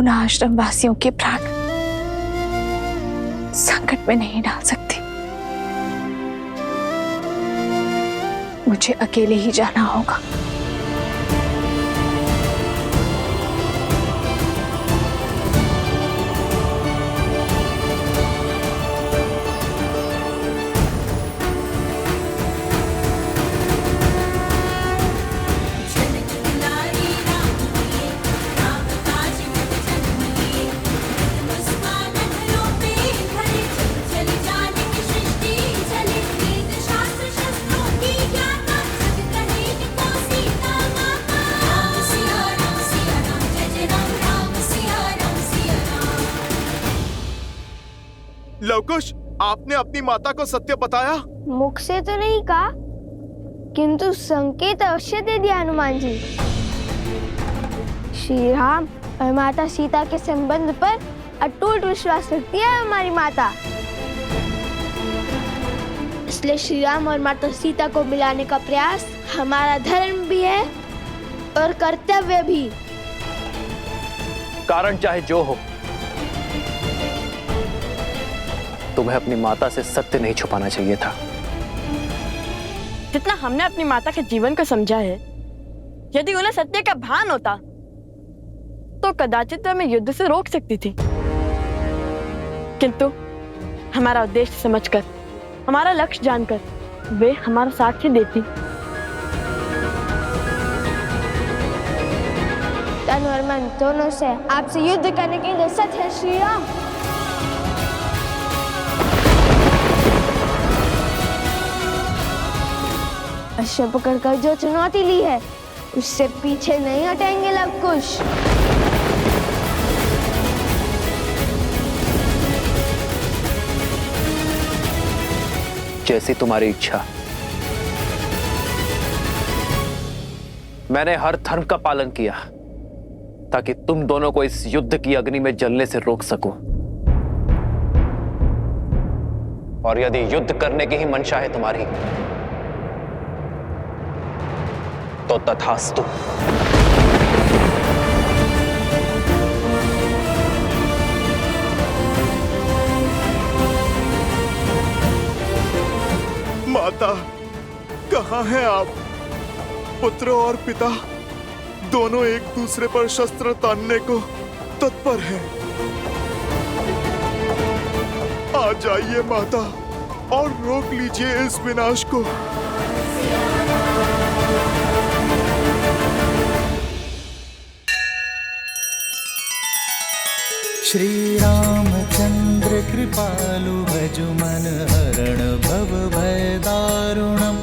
उन आश्रम वासियों के प्राण संकट में नहीं डाल सकती। मुझे अकेले ही जाना होगा। लवकुश, आपने अपनी माता को सत्य बताया? मुख से तो नहीं कहा, किंतु संकेत अवश्य दे दिया हनुमान जी। श्री राम और माता सीता के संबंध पर अटूट विश्वास रखती है हमारी माता। इसलिए श्री राम और माता सीता को मिलाने का प्रयास हमारा धर्म भी है और कर्तव्य भी। कारण चाहे जो हो, तुम्हें अपनी माता से सत्य नहीं छुपाना चाहिए था। जितना हमने अपनी माता के जीवन को समझा है, यदि उन्हें सत्य का भान होता तो कदाचित मैं युद्ध से रोक सकती थी, किंतु हमारा उद्देश्य समझकर, हमारा लक्ष्य जानकर वे हमारा साथ ही देती। तन और मन दोनों से आपसे युद्ध करने की इजाजत है श्री राम। अश्व पकड़कर जो चुनौती ली है, उससे पीछे नहीं हटेंगे लवकुश। जैसी तुम्हारी इच्छा। मैंने हर धर्म का पालन किया ताकि तुम दोनों को इस युद्ध की अग्नि में जलने से रोक सकूं। और यदि युद्ध करने की ही मंशा है तुम्हारी, तो तथास्तु। माता, कहाँ हैं आप? पुत्र और पिता दोनों एक दूसरे पर शस्त्र तानने को तत्पर हैं। आ जाइए माता और रोक लीजिए इस विनाश को। श्री रामचंद्र कृपालु भजु मन हरण भव भय दारुणम।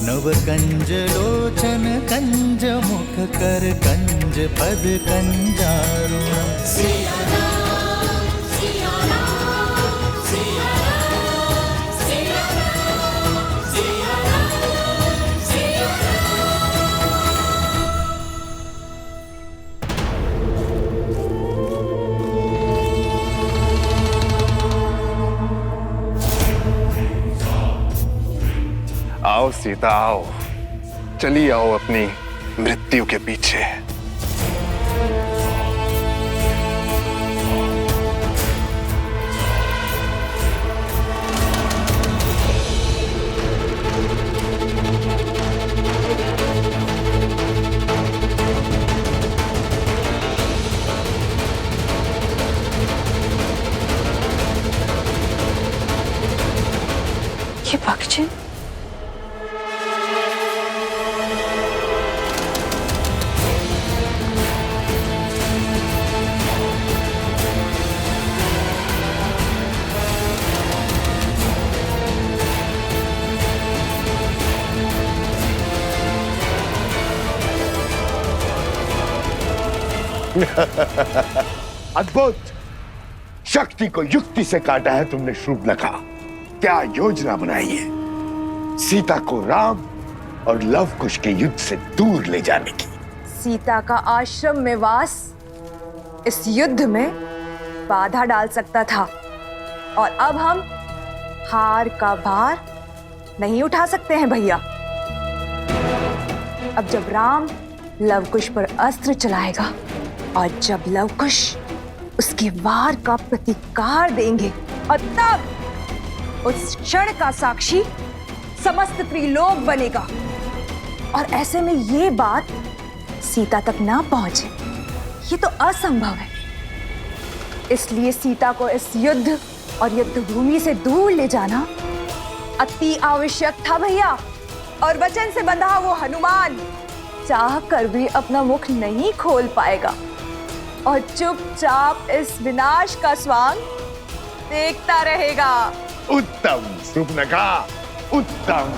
नव कंज लोचन कंज मुख कर कंज पद कंजारुणम। आओ सीता, आओ, चली आओ अपनी मृत्यु के पीछे। ये पक्षी अद्भुत! शक्ति को युक्ति से काटा है तुमने शूर्पणखा। क्या योजना बनाई है सीता को राम और लवकुश के युद्ध से दूर ले जाने की। सीता का आश्रम में वास इस युद्ध में बाधा डाल सकता था, और अब हम हार का भार नहीं उठा सकते हैं भैया। अब जब राम लवकुश पर अस्त्र चलाएगा और जब लवकुश उसके वार का प्रतिकार देंगे और तब उस क्षण का साक्षी समस्त त्रिलोक बनेगा। और ऐसे में ये बात सीता तक ना पहुंचे, ये तो असंभव है। इसलिए सीता को इस युद्ध और युद्ध भूमि से दूर ले जाना अति आवश्यक था भैया। और वचन से बंधा वो हनुमान चाह कर भी अपना मुख नहीं खोल पाएगा और चुपचाप इस विनाश का स्वांग देखता रहेगा। उत्तम सुपनखा, उत्तम।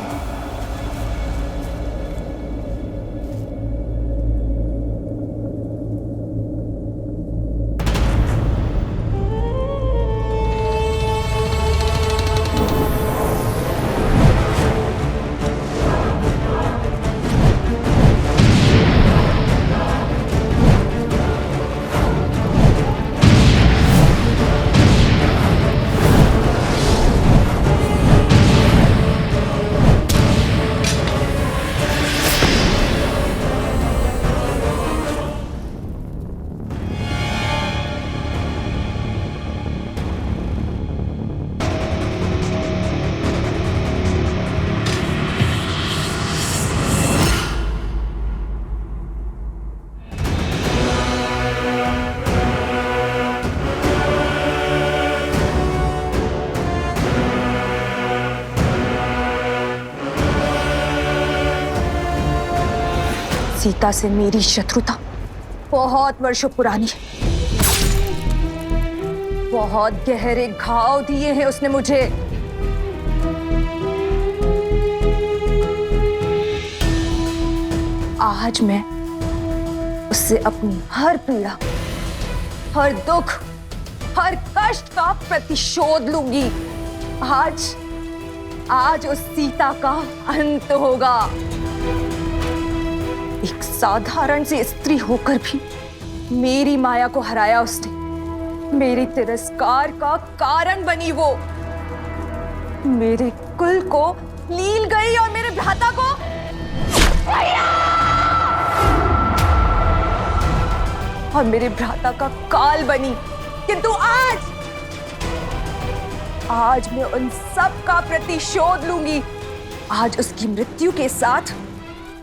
सीता से मेरी शत्रुता बहुत वर्षों पुरानी है। बहुत गहरे घाव दिए हैं उसने मुझे। आज मैं उससे अपनी हर पीड़ा, हर दुख, हर कष्ट का प्रतिशोध लूंगी। आज उस सीता का अंत होगा। एक साधारण सी स्त्री होकर भी मेरी माया को हराया उसने। मेरे तिरस्कार का कारण बनी वो। मेरे कुल को लील गई और मेरे भ्राता को और मेरे भ्राता का काल बनी। किंतु आज मैं उन सब का प्रतिशोध लूंगी। आज उसकी मृत्यु के साथ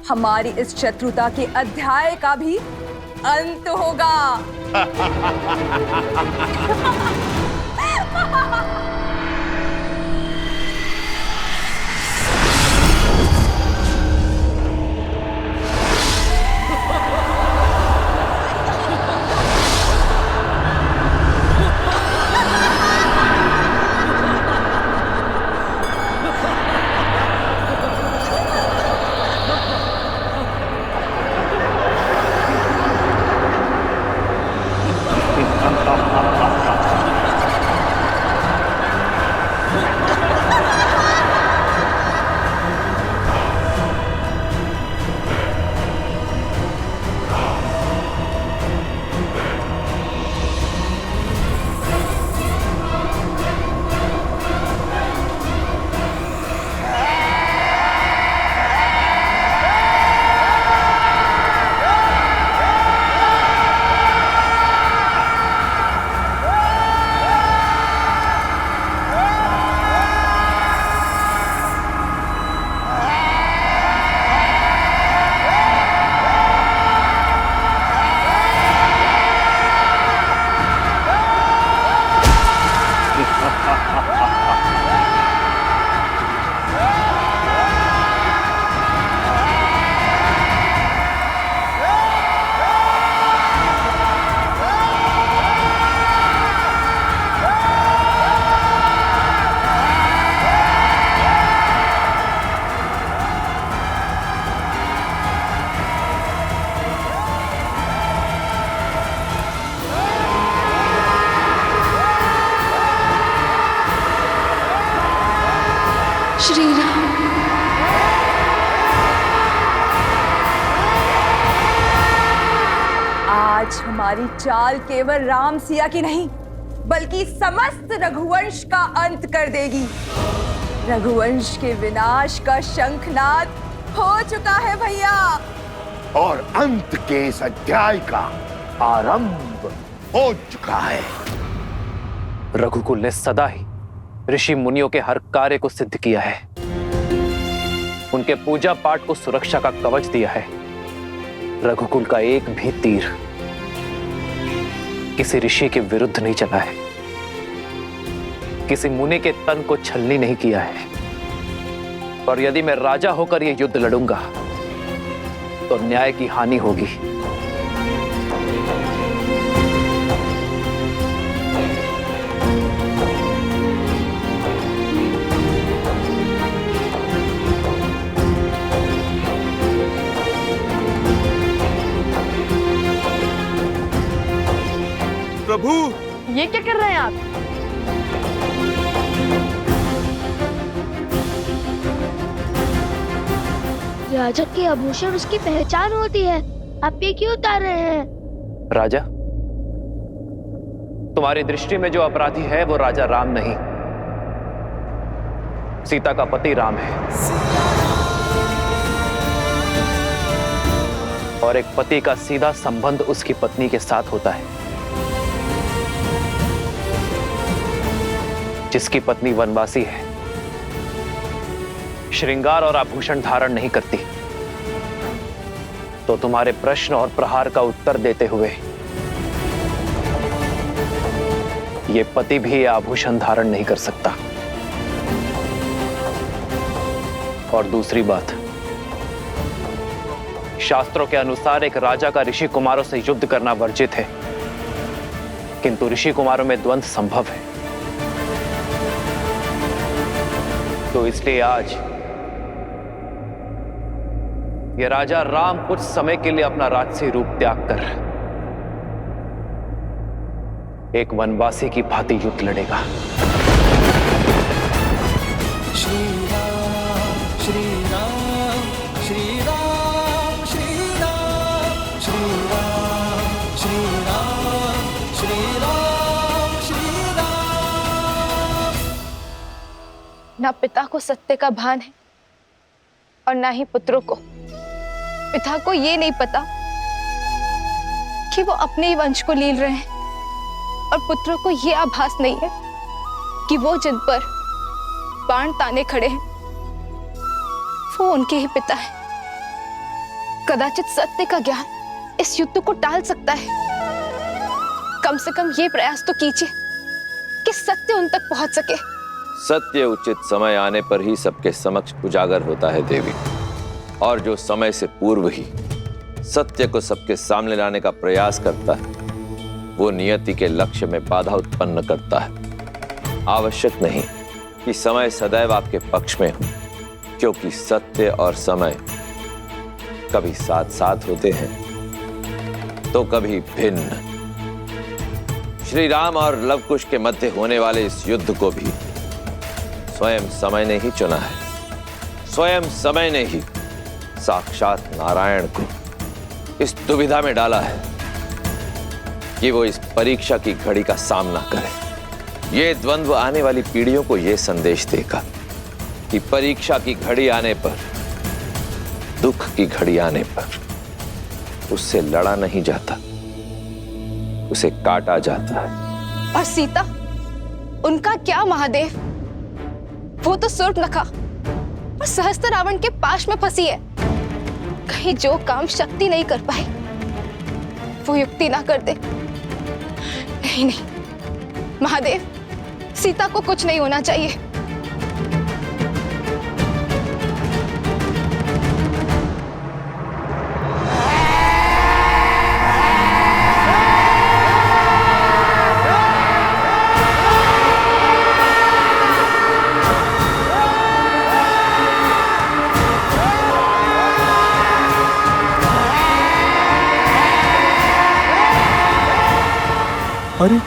हमारी इस शत्रुता के अध्याय का भी अंत होगा। श्री राम। आज हमारी चाल केवल राम सिया की नहीं बल्कि समस्त रघुवंश का अंत कर देगी। रघुवंश के विनाश का शंखनाद हो चुका है भैया। और अंत के इस अध्याय का आरंभ हो चुका है। रघुकुल ने सदा ही ऋषि मुनियों के हर कार्य को सिद्ध किया है, उनके पूजा पाठ को सुरक्षा का कवच दिया है। रघुकुल का एक भी तीर किसी ऋषि के विरुद्ध नहीं चला है, किसी मुनि के तन को छलनी नहीं किया है। और यदि मैं राजा होकर यह युद्ध लड़ूंगा तो न्याय की हानि होगी। प्रभु, ये क्या कर रहे हैं आप? राजा के आभूषण उसकी पहचान होती है, आप ये क्यों उतार रहे हैं? राजा, तुम्हारी दृष्टि में जो अपराधी है वो राजा राम नहीं, सीता का पति राम है। और एक पति का सीधा संबंध उसकी पत्नी के साथ होता है। जिसकी पत्नी वनवासी है, श्रृंगार और आभूषण धारण नहीं करती, तो तुम्हारे प्रश्न और प्रहार का उत्तर देते हुए ये पति भी आभूषण धारण नहीं कर सकता। और दूसरी बात, शास्त्रों के अनुसार एक राजा का ऋषि कुमारों से युद्ध करना वर्जित है, किंतु ऋषि कुमारों में द्वंद्व संभव है। तो इसलिए आज ये राजा राम कुछ समय के लिए अपना राजसी रूप त्याग कर एक वनवासी की भांति युद्ध लड़ेगा। श्री राम श्री राम श्री राम श्री राम श्री राम श्री राम श्री राम श्री राम। ना पिता को सत्य का भान है और ना ही पुत्रों को। पिता को ये नहीं पता कि वो अपने ही वंश को लील रहे हैं, और पुत्रों को ये आभास नहीं है कि वो जिन पर बाण ताने खड़े हैं वो उनके ही पिता हैं। कदाचित सत्य का ज्ञान इस युद्ध को टाल सकता है। कम से कम ये प्रयास तो कीजिए कि सत्य उन तक पहुंच सके। सत्य उचित समय आने पर ही सबके समक्ष उजागर होता है देवी, और जो समय से पूर्व ही सत्य को सबके सामने लाने का प्रयास करता है वो नियति के लक्ष्य में बाधा उत्पन्न करता है। आवश्यक नहीं कि समय सदैव आपके पक्ष में हो, क्योंकि सत्य और समय कभी साथ साथ होते हैं तो कभी भिन्न। श्री राम और लवकुश के मध्य होने वाले इस युद्ध को भी स्वयं समय ने ही चुना है। स्वयं समय ने ही साक्षात नारायण को इस दुविधा में डाला है कि वो इस परीक्षा की घड़ी का सामना करे। ये द्वंद्व आने वाली पीढ़ियों को ये संदेश देगा कि परीक्षा की घड़ी आने पर, दुख की घड़ी आने पर उससे लड़ा नहीं जाता, उसे काटा जाता है। और सीता, उनका क्या महादेव? वो तो सूर्पनखा और सहस्त्र रावण के पाश में फंसी है। कहीं जो काम शक्ति नहीं कर पाई वो युक्ति ना कर दे। नहीं नहीं महादेव, सीता को कुछ नहीं होना चाहिए। अरे,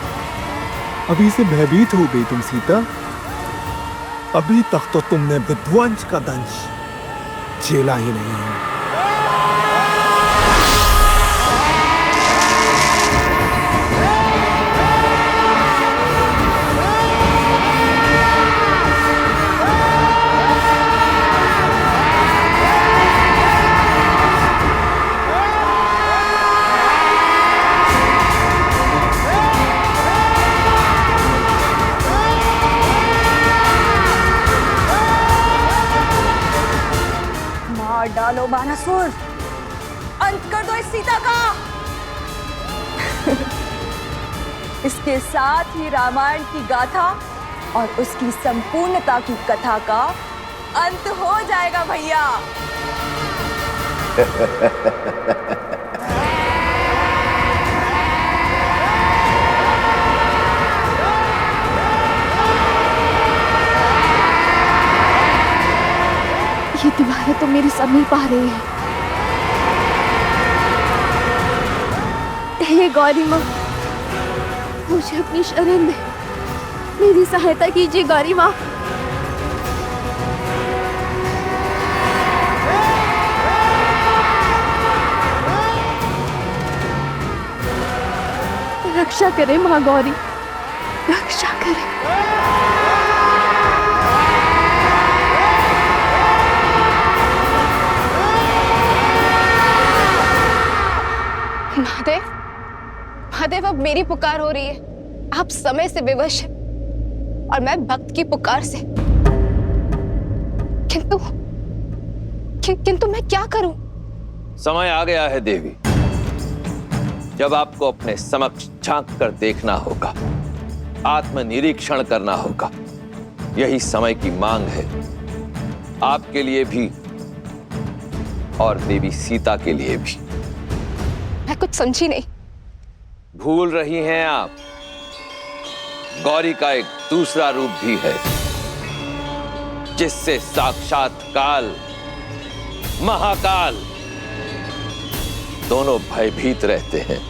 अभी से भयभीत हो गई तुम सीता? अभी तक तो तुमने विध्वंस का दंश झेला ही नहीं है। डालो बानासुर, अंत कर दो इस सीता का। इसके साथ ही रामायण की गाथा और उसकी संपूर्णता की कथा का अंत हो जाएगा भैया। ये दीवारें तो मेरे समीप आ रही है। हे गौरी माँ, मुझे अपनी शरण दे, मेरी सहायता कीजिए गौरी माँ। रक्षा करे माँ गौरी, रक्षा करे। महादेव, महादेव, अब मेरी पुकार हो रही है। आप समय से विवश हैं और मैं भक्त की पुकार से। किंतु मैं क्या करूं? समय आ गया है देवी, जब आपको अपने समक्ष झांक कर देखना होगा, आत्मनिरीक्षण करना होगा। यही समय की मांग है, आपके लिए भी और देवी सीता के लिए भी। मैं कुछ समझी नहीं। भूल रही हैं आप, गौरी का एक दूसरा रूप भी है, जिससे साक्षात काल, महाकाल दोनों भयभीत रहते हैं।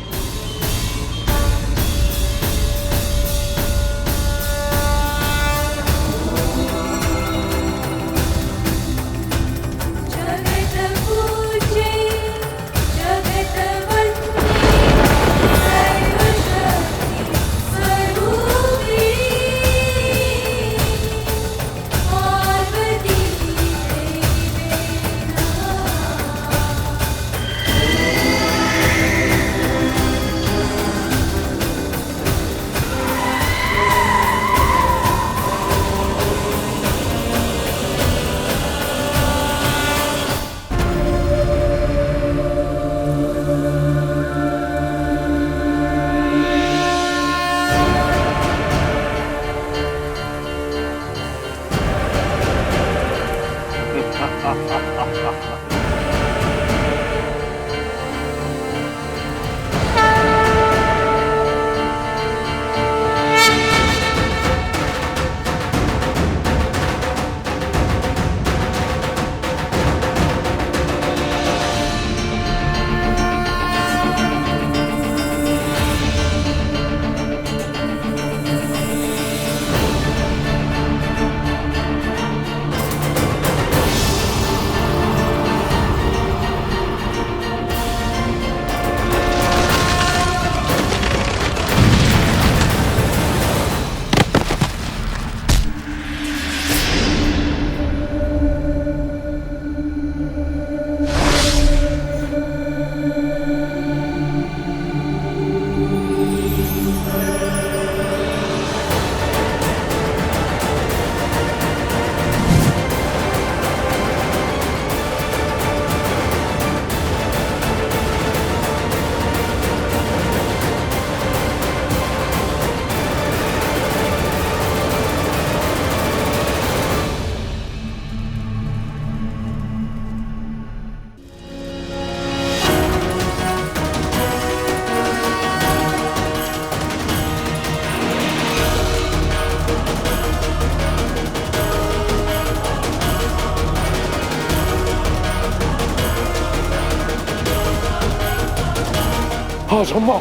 हाँ सम्मा,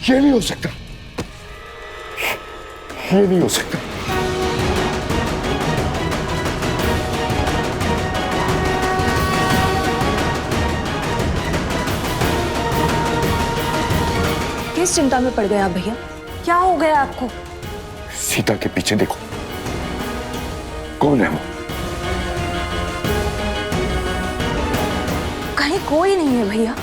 ये नहीं हो सकता, ये नहीं हो सकता। किस चिंता में पड़ गए आप भैया? क्या हो गया आपको? सीता के पीछे देखो, कौन है वो? कहीं कोई नहीं है भैया।